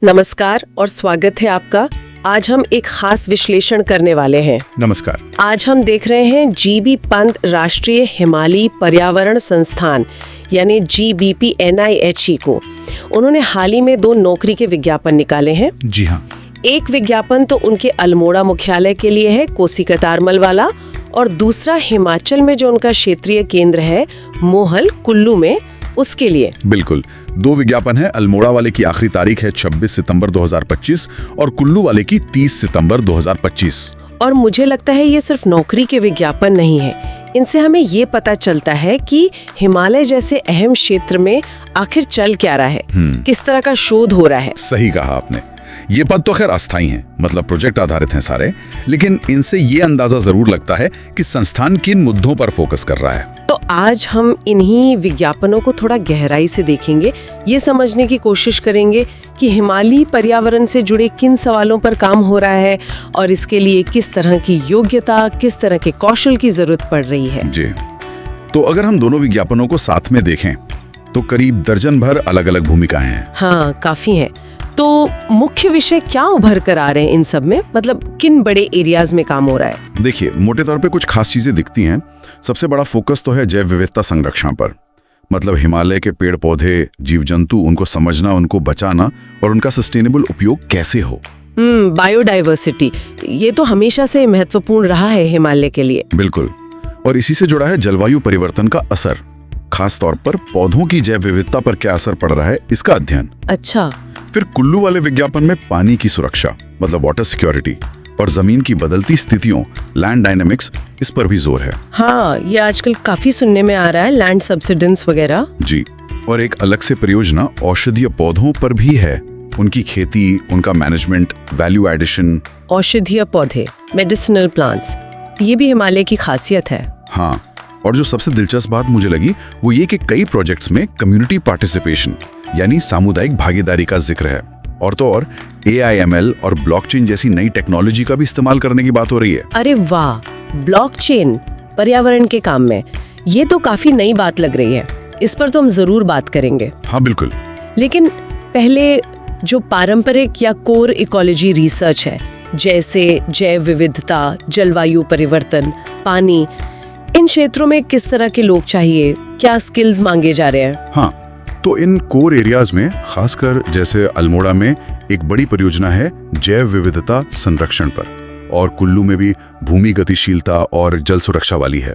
नमस्कार और स्वागत है आपका। आज हम एक खास विश्लेषण करने वाले हैं। नमस्कार। आज हम देख रहे हैं जीबी पंत राष्ट्रीय हिमालयी पर्यावरण संस्थान यानी GBP-NIHE को। उन्होंने हाल ही में 2 नौकरी के विज्ञापन निकाले हैं। जी हाँ। एक विज्ञापन तो उनके अल्मोड़ा मुख्यालय के लिए है, कोसी कतारमल वाला, और दूसरा हिमाचल में जो उनका क्षेत्रीय केंद्र है मोहल कुल्लू में, उसके लिए। बिल्कुल, 2 विज्ञापन है। अल्मोड़ा वाले की आखिरी तारीख है 26 सितंबर 2025 और कुल्लू वाले की 30 सितंबर 2025। और मुझे लगता है ये सिर्फ नौकरी के विज्ञापन नहीं है, इनसे हमें ये पता चलता है कि हिमालय जैसे अहम क्षेत्र में आखिर चल क्या रहा है, किस तरह का शोध हो रहा है। सही कहा आपने। ये पद तो खैर अस्थायी हैं, मतलब प्रोजेक्ट आधारित हैं सारे, लेकिन इनसे ये अंदाजा जरूर लगता है कि संस्थान किन मुद्दों पर फोकस कर रहा है। तो आज हम इन्हीं विज्ञापनों को थोड़ा गहराई से देखेंगे, ये समझने की कोशिश करेंगे कि हिमालयी पर्यावरण से जुड़े किन सवालों पर काम हो रहा है और इसके लिए किस तरह की योग्यता, किस तरह के कौशल की जरूरत पड़ रही है। जी, तो अगर हम दोनों विज्ञापनों को साथ में देखें तो करीब दर्जन भर अलग अलग भूमिकाएं हैं। हाँ, काफी हैं। तो मुख्य विषय क्या उभर कर आ रहे हैं इन सब में, मतलब किन बड़े एरियाज में काम हो रहा है? देखिए, मोटे तौर पे कुछ खास चीजें दिखती हैं। सबसे बड़ा फोकस तो है जैव विविधता संरक्षण पर, मतलब हिमालय के पेड़ पौधे, जीव जंतु, उनको समझना, उनको बचाना और उनका सस्टेनेबल उपयोग कैसे हो। बायोडाइवर्सिटी, ये तो हमेशा से महत्वपूर्ण रहा है हिमालय के लिए। बिल्कुल, और इसी से जुड़ा है जलवायु परिवर्तन का असर, खास तौर पर पौधों की जैव विविधता पर क्या असर पड़ रहा है, इसका अध्ययन। अच्छा। फिर कुल्लू वाले विज्ञापन में पानी की सुरक्षा, मतलब वाटर सिक्योरिटी, और जमीन की बदलती स्थितियों, लैंड डायनेमिक्स, इस पर भी जोर है। हाँ, ये आजकल काफी सुनने में आ रहा है, लैंड सब्सिडेंस वगैरह। जी, और एक अलग से परियोजना औषधीय पौधों पर भी है, उनकी खेती, उनका मैनेजमेंट, वैल्यू एडिशन। औषधीय पौधे, मेडिसिनल प्लांट्स, ये भी हिमालय की खासियत है। हाँ, और जो सबसे दिलचस्प बात मुझे लगी वो ये कि कई प्रोजेक्ट्स में कम्युनिटी पार्टिसिपेशन यानी सामुदायिक भागीदारी का जिक्र है, और तो और AIML और ब्लॉकचेन जैसी नई टेक्नोलॉजी का भी इस्तेमाल करने की बात हो रही है। अरे वाह, ब्लॉकचेन पर्यावरण के काम में, ये तो काफी नई बात लग रही है। इस पर तो हम जरूर बात करेंगे। हाँ बिल्कुल। लेकिन पहले जो पारंपरिक या कोर इकोलॉजी रिसर्च है, जैसे जैव विविधता, जलवायु परिवर्तन, पानी, इन क्षेत्रों में किस तरह के लोग चाहिए, क्या स्किल्स मांगे जा रहे हैं? हाँ, तो इन कोर एरियाज में खासकर जैसे अल्मोड़ा में एक बड़ी परियोजना है जैव विविधता संरक्षण पर, और कुल्लू में भी भूमि गतिशीलता और जल सुरक्षा वाली है।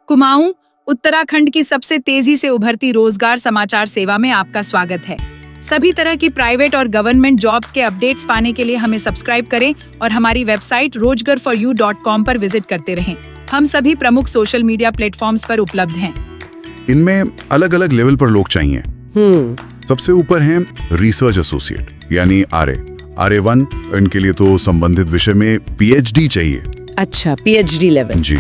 कुमाऊं, उत्तराखंड की सबसे तेजी से उभरती रोजगार समाचार सेवा में आपका स्वागत है। सभी तरह की प्राइवेट और गवर्नमेंट जॉब्स के अपडेट्स पाने के लिए हमें सब्सक्राइब करें और हमारी वेबसाइट rojgarforyou.com पर विजिट करते रहें। हम सभी प्रमुख सोशल मीडिया प्लेटफॉर्म्स पर उपलब्ध हैं। इनमें अलग अलग लेवल पर लोग चाहिए। सबसे ऊपर हैं रिसर्च एसोसिएट यानी RA1, इनके लिए तो संबंधित विषय में PhD चाहिए। अच्छा, PhD लेवल। जी,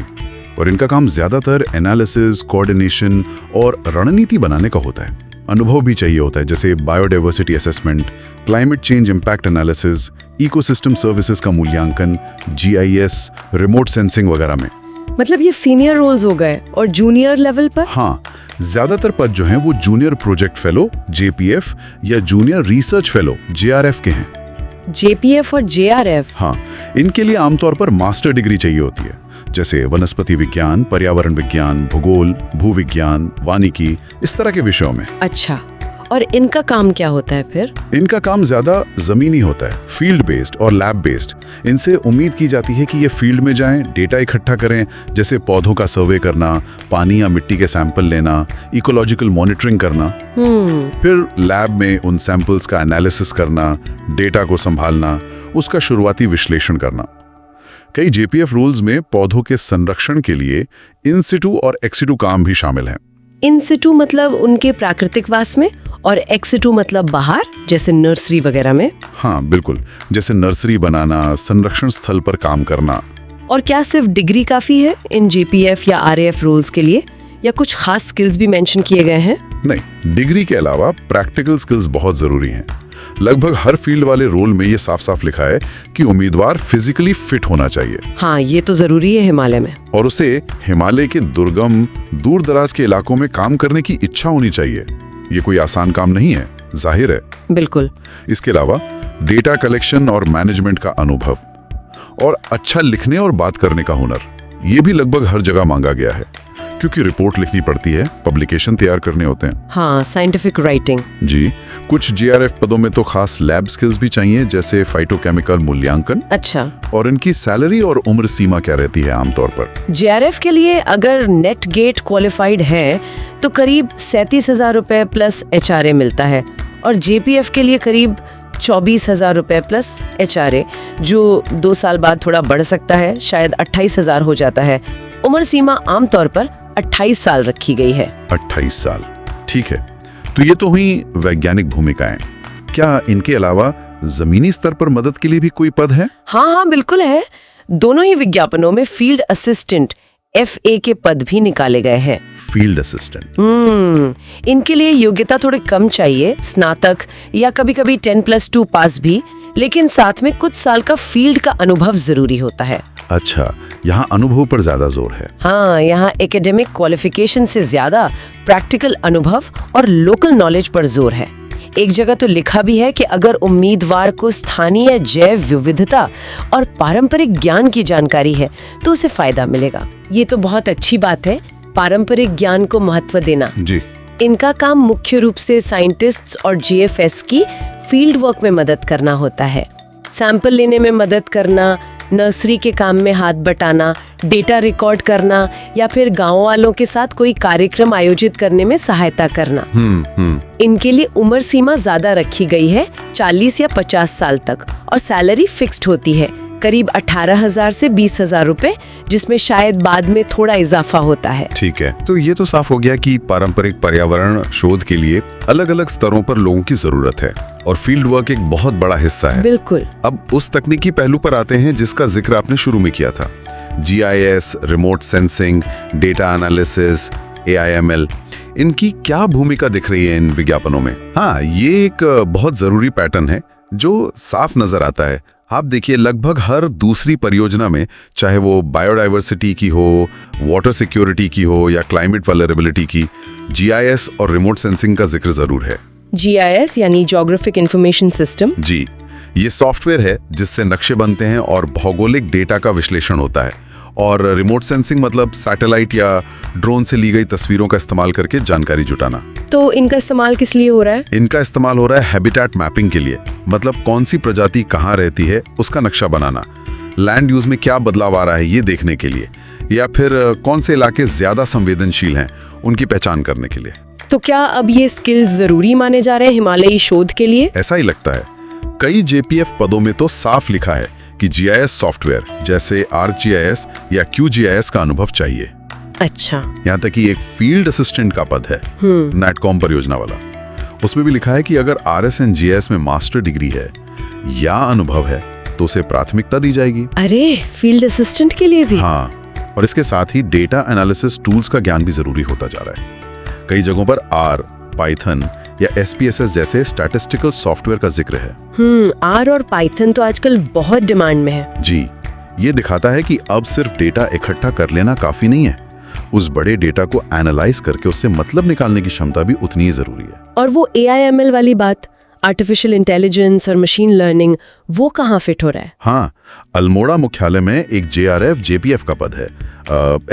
और इनका काम ज्यादातर एनालिसिस, कोऑर्डिनेशन और रणनीति बनाने का होता है। अनुभव भी चाहिए होता है, जैसे biodiversity assessment, climate change impact analysis, ecosystem services का मूल्यांकन, GIS, रिमोट सेंसिंग वगैरह में। मतलब ये सीनियर रोल्स हो गए। और जूनियर लेवल पर? हाँ, ज्यादातर पद जो हैं वो जूनियर प्रोजेक्ट फेलो JPF या जूनियर रिसर्च फेलो JRF के हैं। JPF और JRF? हाँ, इनके लिए आमतौर पर मास्टर डिग्री चाहिए होती है, जैसे वनस्पति विज्ञान, पर्यावरण विज्ञान, भूगोल, भूविज्ञान, वानिकी, इस तरह के विषयों में। अच्छा, और इनका काम क्या होता है फिर? इनका काम ज्यादा जमीनी होता है, फील्ड बेस्ड और लैब बेस्ड। इनसे उम्मीद की जाती है कि ये फील्ड में जाएं, डेटा इकट्ठा करें, जैसे पौधों का सर्वे करना, पानी या मिट्टी के सैंपल लेना, इकोलॉजिकल मॉनिटरिंग करना। फिर लैब में उन सैंपल्स का एनालिसिस करना, डेटा को संभालना, उसका शुरुआती विश्लेषण करना। कई JPF रूल्स में पौधों के संरक्षण के लिए इन सिटू और एक्स सिटू काम भी शामिल हैं। इन सिटू मतलब उनके प्राकृतिक वास में, और एक्स सिटू मतलब बाहर, जैसे नर्सरी वगैरह में। हाँ बिल्कुल, जैसे नर्सरी बनाना, संरक्षण स्थल पर काम करना। और क्या सिर्फ डिग्री काफी है इन JPF या RAF रोल्स के लिए, या कुछ खास स्किल्स भी मेंशन किए गए हैं? नहीं, डिग्री के अलावा प्रैक्टिकल स्किल्स बहुत जरूरी हैं। लगभग हर फील्ड वाले रोल में ये साफ साफ लिखा है कि उम्मीदवार फिजिकली फिट होना चाहिए। हाँ, ये तो जरूरी है हिमालय में। और उसे हिमालय के दुर्गम, दूर दराज के इलाकों में काम करने की इच्छा होनी चाहिए। ये कोई आसान काम नहीं है, जाहिर है। बिल्कुल। इसके अलावा डेटा कलेक्शन और मैनेजमेंट का अनुभव, और अच्छा लिखने और बात करने का हुनर। ये भी लगभग हर जगह मांगा गया है, क्योंकि रिपोर्ट लिखनी पड़ती है, पब्लिकेशन तैयार करने होते हैं। हाँ, साइंटिफिक राइटिंग। जी, कुछ जीआरएफ पदों में तो खास लैब स्किल्स भी चाहिए, जैसे फाइटोकेमिकल मूल्यांकन। अच्छा, और इनकी सैलरी और उम्र सीमा क्या रहती है आमतौर पर? जेआरएफ के लिए अगर नेट गेट क्वालिफाइड है तो करीब 37,000 रुपए प्लस एचआरए मिलता है, और जेपीएफ के लिए करीब 24,000 रुपए प्लस एचआरए, जो 2 साल बाद थोड़ा बढ़ सकता है, शायद 28,000 हो जाता है। उम्र सीमा आमतौर पर 28 साल रखी गई है। 28 साल, ठीक है। तो ये तो हुई वैज्ञानिक भूमिकाएं। क्या इनके अलावा जमीनी स्तर पर मदद के लिए भी कोई पद है? हाँ, बिल्कुल है। दोनों ही विज्ञापनों में फील्ड असिस्टेंट FA के पद भी निकाले गए हैं। Field assistant. इनके लिए योग्यता थोड़ी कम चाहिए, स्नातक या कभी-कभी 10+2 पास भी, लेकिन साथ में कुछ साल का फील्ड का अनुभव जरूरी होता है। अच्छा, यहाँ अनुभव पर ज्यादा जोर है। हाँ, यहाँ एकेडमिक क्वालिफिकेशन से ज्यादा प्रैक्टिकल अनुभव और लोकल नॉलेज पर जोर है। एक जगह तो लिखा भी है कि अगर उम्मीदवार को स्थानीय जैव विविधता और पारंपरिक ज्ञान की जानकारी है तो उसे फायदा मिलेगा। ये तो बहुत अच्छी बात है, पारंपरिक ज्ञान को महत्व देना। जी। इनका काम मुख्य रूप से साइंटिस्ट्स और जीएफएस की फील्ड वर्क में मदद करना होता है। सैंपल लेने में मदद करना, नर्सरी के काम में हाथ बटाना, डेटा रिकॉर्ड करना या फिर गांव वालों के साथ कोई कार्यक्रम आयोजित करने में सहायता करना। इनके लिए उम्र सीमा ज्यादा रखी गई है, 40 या 50 साल तक, और सैलरी फिक्स्ड होती है, करीब 18,000 से 20,000 रुपए, जिसमें शायद बाद में थोड़ा इजाफा होता है। ठीक है, तो ये तो साफ हो गया कि पारंपरिक पर्यावरण शोध के लिए अलग अलग स्तरों पर लोगों की जरूरत है और फील्ड वर्क एक बहुत बड़ा हिस्सा है। बिल्कुल। अब उस तकनीकी पहलू पर आते हैं जिसका जिक्र आपने शुरू में किया था, GIS, remote sensing, data analysis, AIML। इनकी क्या भूमिका दिख रही है इन विज्ञापनों में? हाँ, ये एक बहुत जरूरी पैटर्न है जो साफ नजर आता है। आप देखिए, लगभग हर दूसरी परियोजना में, चाहे वो बायोडाइवर्सिटी की हो, वाटर सिक्योरिटी की हो या क्लाइमेट वल्नरेबिलिटी की, GIS और रिमोट सेंसिंग का जिक्र जरूर है। GIS यानी ज्योग्राफिक इंफॉर्मेशन सिस्टम। जी, ये सॉफ्टवेयर है जिससे नक्शे बनते हैं और भौगोलिक डेटा का विश्लेषण होता है। और रिमोट सेंसिंग मतलब सैटेलाइट या ड्रोन से ली गई तस्वीरों का इस्तेमाल करके जानकारी जुटाना। तो इनका इस्तेमाल किस लिए हो रहा है? इनका इस्तेमाल हो रहा है हैबिटेट मैपिंग के लिए, मतलब कौन सी प्रजाति कहाँ रहती है उसका नक्शा बनाना, लैंड यूज में क्या बदलाव आ रहा है ये देखने के लिए, या फिर कौन से इलाके ज्यादा संवेदनशील हैं उनकी पहचान करने के लिए। तो क्या अब ये स्किल्स जरूरी माने जा रहे हैं हिमालयी शोध के लिए? ऐसा ही लगता है। कई JPF पदों में तो साफ लिखा है कि GIS सॉफ्टवेयर जैसे ArcGIS या QGIS का अनुभव चाहिए। अच्छा। यहाँ तक कि एक फील्ड असिस्टेंट का पद है, नेटकॉम परियोजना वाला, उसमें भी लिखा है कि अगर RS एंड GIS में मास्टर डिग्री है या अनुभव है तो उसे प्राथमिकता दी जाएगी। अरे, फील्ड असिस्टेंट के लिए भी? हाँ, और इसके साथ ही डेटा एनालिसिस टूल्स का ज्ञान भी जरूरी होता जा रहा है। कई जगहों पर R, पाइथन या SPSS जैसे स्टैटिस्टिकल सॉफ्टवेयर का जिक्र है। R और पाइथन तो आजकल बहुत डिमांड में है। जी, ये दिखाता है कि अब सिर्फ डेटा इकट्ठा कर लेना काफी नहीं है, उस बड़े डेटा को एनालाइज करके उससे मतलब निकालने की क्षमता भी उतनी ही जरूरी है। और वो AIML वाली बात, आर्टिफिशियल इंटेलिजेंस और मशीन लर्निंग, वो कहाँ फिट हो रहा है? हाँ, अल्मोड़ा मुख्यालय में एक JRF JPF का पद है,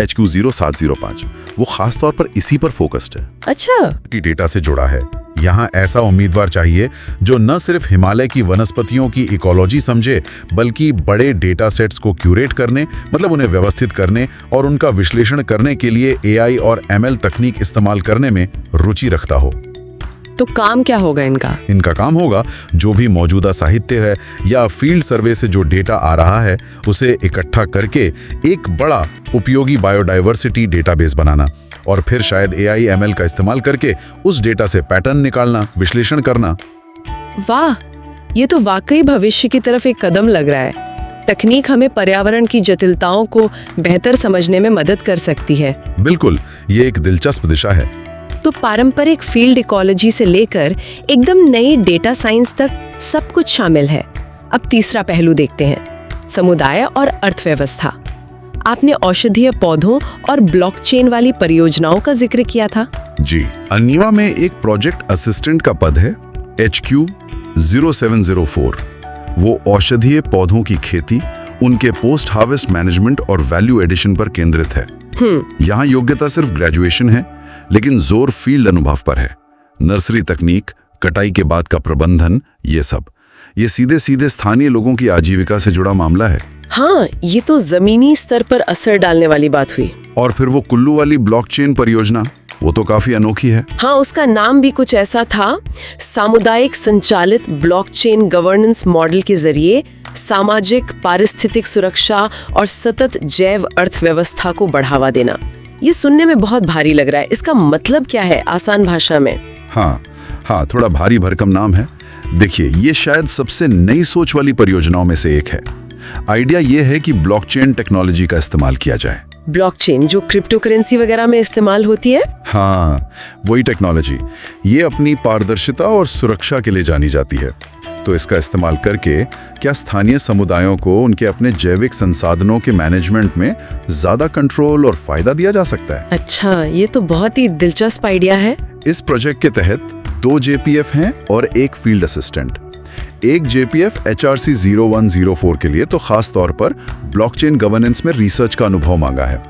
HQ 0705। वो खास तौर पर इसी पर फोकस्ड है। अच्छा। की डेटा से जुड़ा है। यहाँ ऐसा उम्मीदवार चाहिए जो न सिर्फ हिमालय की वनस्पतियों की इकोलॉजी समझे, बल्कि बड़े डेटा सेट्स को क्यूरेट करने, मतलब उन्हें व्यवस्थित करने और उनका विश्लेषण करने के लिए AI और ML तकनीक इस्तेमाल करने में रुचि रखता हो। तो काम क्या होगा इनका? इनका काम होगा जो भी मौजूदा साहित्य है या फील्ड सर्वे से जो डेटा आ रहा है उसे इकट्ठा करके एक बड़ा उपयोगी बायोडाइवर्सिटी डेटाबेस बनाना, और फिर शायद AI/ML का इस्तेमाल करके उस डेटा से पैटर्न निकालना, विश्लेषण करना। वाह, ये तो वाकई भविष्य की तरफ एक कदम लग रहा है। तकनीक हमें पर्यावरण की जटिलताओं को बेहतर समझने में मदद कर सकती है। बिल्कुल, ये एक दिलचस्प दिशा है। तो पारंपरिक फील्ड इकोलॉजी से लेकर एकदम नई डेटा साइंस तक सब कुछ शामिल है। अब तीसरा पहलू देखते हैं, समुदाय और अर्थव्यवस्था। आपने औषधीय पौधों और ब्लॉकचेन वाली परियोजनाओं का जिक्र किया था। जी, अल्नीवा में एक प्रोजेक्ट असिस्टेंट का पद है, HQ 0704। वो औषधीय पौधों की खेती, उनके पोस्ट हार्वेस्ट मैनेजमेंट और वैल्यू एडिशन पर केंद्रित है। यहाँ योग्यता सिर्फ ग्रेजुएशन है, लेकिन जोर फील्ड अनुभव पर है। नर्सरी तकनीक, कटाई के बाद का प्रबंधन, ये सीधे सीधे स्थानीय लोगों की आजीविका से जुड़ा मामला है। हाँ, ये तो जमीनी स्तर पर असर डालने वाली बात हुई। और फिर वो कुल्लू वाली ब्लॉकचेन परियोजना, वो तो काफी अनोखी है। हाँ, उसका नाम भी कुछ ऐसा था, सामुदायिक संचालित ब्लॉकचेन गवर्नेंस मॉडल के जरिए सामाजिक, पारिस्थितिक सुरक्षा और सतत जैव अर्थव्यवस्था को बढ़ावा देना। ये सुनने में बहुत भारी लग रहा है, इसका मतलब क्या है आसान भाषा में? हाँ, थोड़ा भारी भरकम नाम है। देखिए, ये शायद सबसे नई सोच वाली परियोजनाओं में से एक है। आइडिया ये है कि ब्लॉकचेन टेक्नोलॉजी का इस्तेमाल किया जाए। ब्लॉकचेन जो क्रिप्टो करेंसी वगैरह में इस्तेमाल होती है? हाँ, वही टेक्नोलॉजी। ये अपनी पारदर्शिता और सुरक्षा के लिए जानी जाती है। तो इसका इस्तेमाल करके क्या स्थानीय समुदायों को उनके अपने जैविक संसाधनों के मैनेजमेंट में ज्यादा कंट्रोल और फायदा दिया जा सकता है। अच्छा, ये तो बहुत ही दिलचस्प आइडिया है। इस प्रोजेक्ट के तहत 2 JPF हैं और 1 फील्ड असिस्टेंट। एक JPF HRC 0104 के लिए तो खास तौर पर ब्लॉकचेन गवर्नेंस में रिसर्च का अनुभव मांगा है।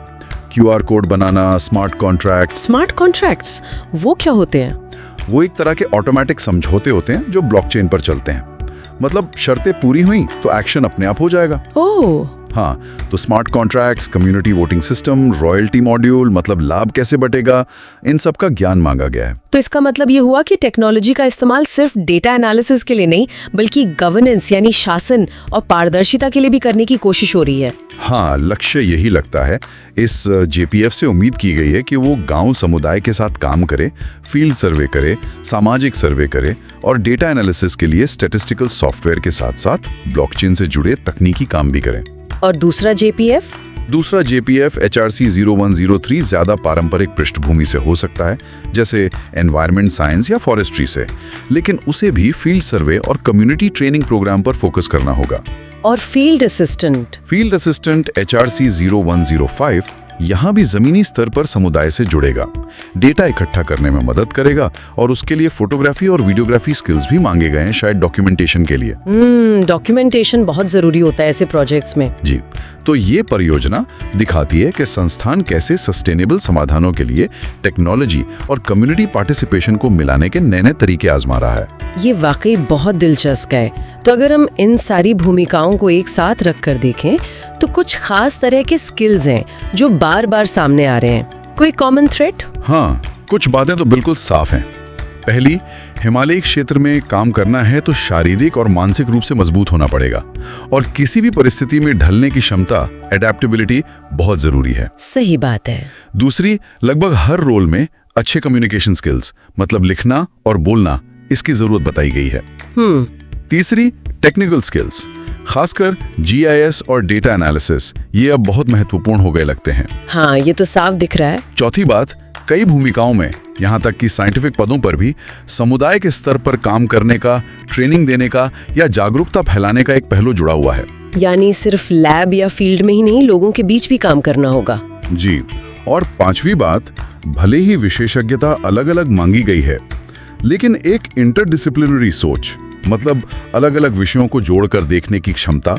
QR कोड बनाना, स्मार्ट कॉन्ट्रैक्ट्स, वो क्या होते हैं? वो एक तरह के ऑटोमेटिक समझौते होते हैं जो ब्लॉकचेन पर चलते हैं। मतलब शर्तें पूरी हुई तो एक्शन अपने आप हो जाएगा। ओह, हाँ, तो smart contracts, community voting system, royalty module, मतलब लाभ कैसे बटेगा, इन सब का ज्ञान मांगा गया है। तो इसका मतलब ये हुआ कि टेक्नोलॉजी का इस्तेमाल सिर्फ डेटा एनालिसिस के लिए नहीं, बल्कि गवर्नेंस यानी शासन और पारदर्शिता के लिए भी करने की कोशिश हो रही है। हाँ, लक्ष्य यही लगता है। इस JPF से उम्मीद की गई है कि वो गांव समुदाय के साथ काम करे, फील्ड सर्वे करे, सामाजिक सर्वे करे और डेटा एनालिसिस के लिए स्टैटिस्टिकल सॉफ्टवेयर के साथ साथ ब्लॉकचेन से जुड़े तकनीकी काम भी करें। और दूसरा JPF HRC 0103 ज्यादा पारंपरिक पृष्ठभूमि से हो सकता है, जैसे एनवायरनमेंट साइंस या फॉरेस्ट्री से, लेकिन उसे भी फील्ड सर्वे और कम्युनिटी ट्रेनिंग प्रोग्राम पर फोकस करना होगा। और फील्ड असिस्टेंट HRC 0105 यहाँ भी जमीनी स्तर पर समुदाय से जुड़ेगा, डेटा इकट्ठा करने में मदद करेगा और उसके लिए फोटोग्राफी और वीडियोग्राफी स्किल्स भी मांगे गए हैं, शायद डॉक्यूमेंटेशन के लिए। डॉक्यूमेंटेशन बहुत जरूरी होता है ऐसे प्रोजेक्ट्स में। जी, तो ये परियोजना दिखाती है कि संस्थान कैसे सस्टेनेबल समाधानों के लिए टेक्नोलॉजी और कम्युनिटी पार्टिसिपेशन को मिलाने के नए-नए तरीके आजमा रहा है। ये वाकई बहुत दिलचस्प है। तो अगर हम इन सारी भूमिकाओं को एक साथ रखकर देखें तो कुछ खास तरह के स्किल्स हैं जो बार बार सामने आ रहे हैं। कोई कॉमन थ्रेड? हाँ, कुछ बातें तो बिल्कुल साफ हैं। पहली, हिमालयी क्षेत्र में काम करना है तो शारीरिक और मानसिक रूप से मजबूत होना पड़ेगा और किसी भी परिस्थिति में ढलने की क्षमता, एडेप्टेबिलिटी बहुत जरूरी है। सही बात है। दूसरी, लगभग हर रोल में अच्छे कम्युनिकेशन स्किल्स, मतलब लिखना और बोलना, इसकी जरूरत बताई गई है। तीसरी, टेक्निकल स्किल्स, खासकर GIS और डेटा एनालिसिस, ये अब बहुत महत्वपूर्ण हो गए लगते हैं। हाँ, ये तो साफ दिख रहा है। चौथी बात, कई भूमिकाओं में, यहाँ तक कि साइंटिफिक पदों पर भी समुदाय के स्तर पर काम करने का, ट्रेनिंग देने का या जागरूकता फैलाने का एक पहलू जुड़ा हुआ है। यानी सिर्फ लैब या फील्ड में ही नहीं, लोगों के बीच भी काम करना होगा। जी, और पांचवी बात, भले ही विशेषज्ञता अलग अलग मांगी गई है, लेकिन एक इंटरडिसिप्लिनरी सोच, मतलब अलग अलग विषयों को जोड़कर देखने की क्षमता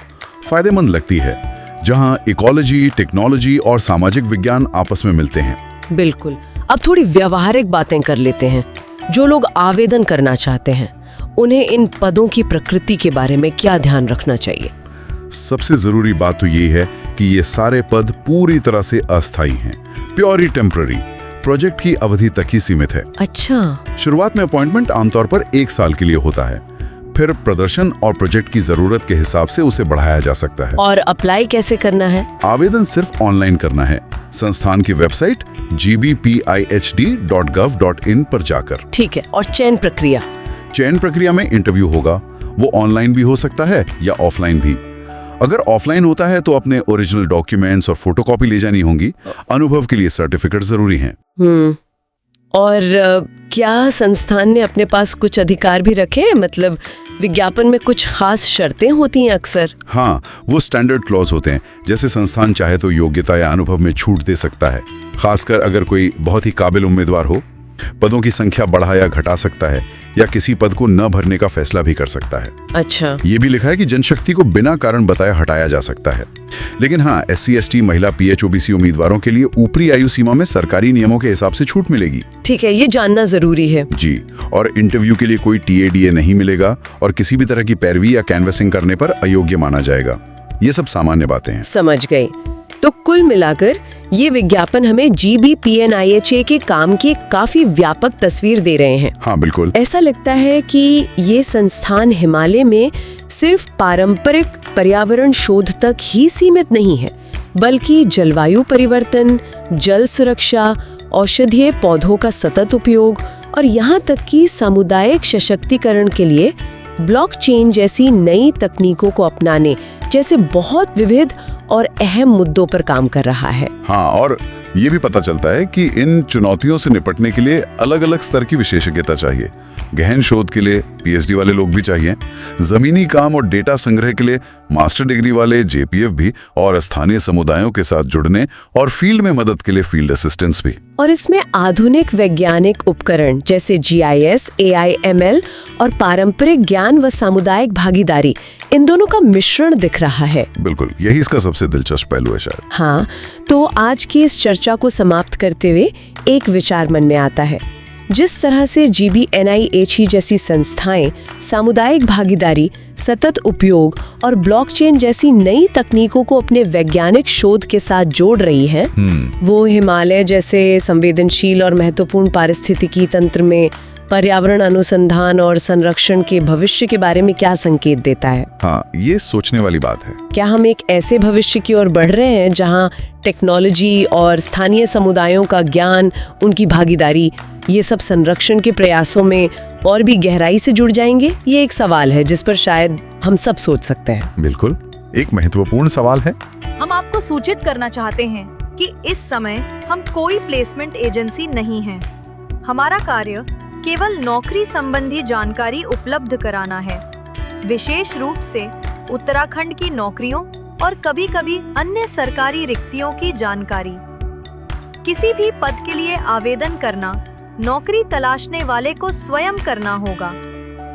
फायदेमंद लगती है, जहां इकोलॉजी, टेक्नोलॉजी और सामाजिक विज्ञान आपस में मिलते हैं। बिल्कुल। अब थोड़ी व्यवहारिक बातें कर लेते हैं। जो लोग आवेदन करना चाहते हैं, उन्हें इन पदों की प्रकृति के बारे में क्या ध्यान रखना चाहिए? सबसे जरूरी बात तो ये है कि ये सारे पद पूरी तरह से अस्थायी हैं, प्योरली टेम्पररी, प्रोजेक्ट की अवधि तक ही सीमित है। अच्छा। शुरुआत में अपॉइंटमेंट आमतौर पर 1 साल के लिए होता है, फिर प्रदर्शन और प्रोजेक्ट की जरूरत के हिसाब से उसे बढ़ाया जा सकता है। और अप्लाई कैसे करना है? आवेदन सिर्फ ऑनलाइन करना है, संस्थान की वेबसाइट gbpihd.gov.in पर जाकर। ठीक है। और चयन प्रक्रिया में इंटरव्यू होगा, वो ऑनलाइन भी हो सकता है या ऑफलाइन भी। अगर ऑफलाइन होता है तो अपने ओरिजिनल डॉक्यूमेंट्स और फोटोकॉपी ले जानी होंगी। अनुभव के लिए सर्टिफिकेट जरूरी हैं। और क्या संस्थान ने अपने पास कुछ अधिकार भी रखे? मतलब विज्ञापन में कुछ खास शर्तें होती हैं अक्सर? हाँ, वो स्टैंडर्ड क्लॉज होते हैं, जैसे संस्थान चाहे तो योग्यता या अनुभव में छूट दे सकता है, खासकर अगर कोई बहुत ही काबिल उम्मीदवार हो। पदों की संख्या बढ़ा या घटा सकता है या किसी पद को न भरने का फैसला भी कर सकता है। अच्छा। ये भी लिखा है कि जनशक्ति को बिना कारण बताए हटाया जा सकता है। लेकिन हाँ, SC ST महिला PH OBC उम्मीदवारों के लिए ऊपरी आयु सीमा में सरकारी नियमों के हिसाब से छूट मिलेगी। ठीक है, ये जानना जरूरी है। जी, और इंटरव्यू के लिए कोई TADA नहीं मिलेगा और किसी भी तरह की पैरवी या कैनवसिंग करने पर अयोग्य माना जाएगा। ये सब सामान्य बातें हैं। समझ गए। तो कुल मिलाकर ये विज्ञापन हमें GBPNIHA के काम की एक काफी व्यापक तस्वीर दे रहे हैं। हाँ बिल्कुल। ऐसा लगता है कि ये संस्थान हिमालय में सिर्फ पारंपरिक पर्यावरण शोध तक ही सीमित नहीं है, बल्कि जलवायु परिवर्तन, जल सुरक्षा, औषधीय पौधों का सतत उपयोग और यहाँ तक कि सामुदायिक सशक्तिकरण के लिए ब्लॉकचेन जैसी नई तकनीकों को अपनाने जैसे बहुत विविध और अहम मुद्दों पर काम कर रहा है। हाँ, और ये भी पता चलता है कि इन चुनौतियों से निपटने के लिए अलग अलग स्तर की विशेषज्ञता चाहिए। गहन शोध के लिए PhD वाले लोग भी चाहिए, जमीनी काम और डेटा संग्रह के लिए मास्टर डिग्री वाले JPF भी, और स्थानीय समुदायों के साथ जुड़ने और फील्ड में मदद के लिए फील्ड असिस्टेंट्स भी। और इसमें आधुनिक वैज्ञानिक उपकरण जैसे GIS, AI, ML और पारंपरिक ज्ञान व सामुदायिक भागीदारी, इन दोनों का मिश्रण दिख रहा है। बिल्कुल, यही इसका सबसे दिलचस्प पहलू है शायद। हाँ, तो आज की इस चर्चा को समाप्त करते हुए एक विचार मन में आता है। जिस तरह से GBNIHA जैसी संस्थाएं सामुदायिक भागीदारी, सतत उपयोग और ब्लॉकचेन जैसी नई तकनीकों को अपने वैज्ञानिक शोध के साथ जोड़ रही हैं, वो हिमालय जैसे संवेदनशील और महत्वपूर्ण पारिस्थितिकी तंत्र में पर्यावरण अनुसंधान और संरक्षण के भविष्य के बारे में क्या संकेत देता है? हाँ, ये सोचने वाली बात है। क्या हम एक ऐसे भविष्य की ओर बढ़ रहे हैं जहां टेक्नोलॉजी और स्थानीय समुदायों का ज्ञान, उनकी भागीदारी, ये सब संरक्षण के प्रयासों में और भी गहराई से जुड़ जाएंगे? ये एक सवाल है जिस पर शायद हम सब सोच सकते हैं। बिल्कुल, एक महत्वपूर्ण सवाल है। हम आपको सूचित करना चाहते हैं कि इस समय हम कोई प्लेसमेंट एजेंसी नहीं है। हमारा कार्य केवल नौकरी संबंधी जानकारी उपलब्ध कराना है, विशेष रूप से उत्तराखंड की नौकरियों और कभी-कभी अन्य सरकारी रिक्तियों की जानकारी। किसी भी पद के लिए आवेदन करना नौकरी तलाशने वाले को स्वयं करना होगा।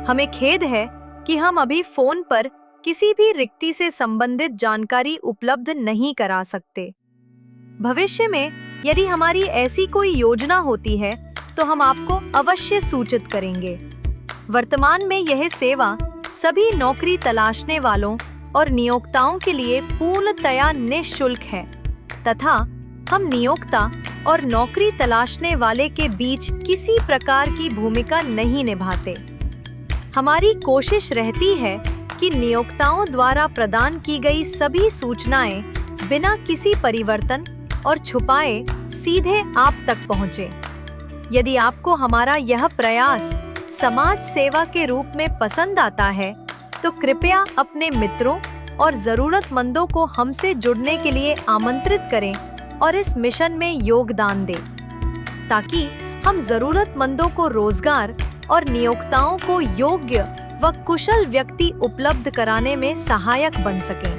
हमें खेद है कि हम अभी फोन पर किसी भी रिक्ति से संबंधित जानकारी उपलब्ध नहीं करा सकते। भविष्य में यदि हमारी ऐसी कोई योजना होती है तो हम आपको अवश्य सूचित करेंगे। वर्तमान में यह सेवा सभी नौकरी तलाशने वालों और नियोक्ताओं के लिए पूर्णतया निःशुल्क है तथा हम नियोक्ता और नौकरी तलाशने वाले के बीच किसी प्रकार की भूमिका नहीं निभाते। हमारी कोशिश रहती है कि नियोक्ताओं द्वारा प्रदान की गई सभी सूचनाएं बिना किसी परिवर्तन और छुपाए सीधे आप तक पहुंचे। यदि आपको हमारा यह प्रयास समाज सेवा के रूप में पसंद आता है तो कृपया अपने मित्रों और जरूरतमंदों को हमसे जुड़ने के लिए आमंत्रित करें और इस मिशन में योगदान दें, ताकि हम जरूरतमंदों को रोजगार और नियोक्ताओं को योग्य व कुशल व्यक्ति उपलब्ध कराने में सहायक बन सकें।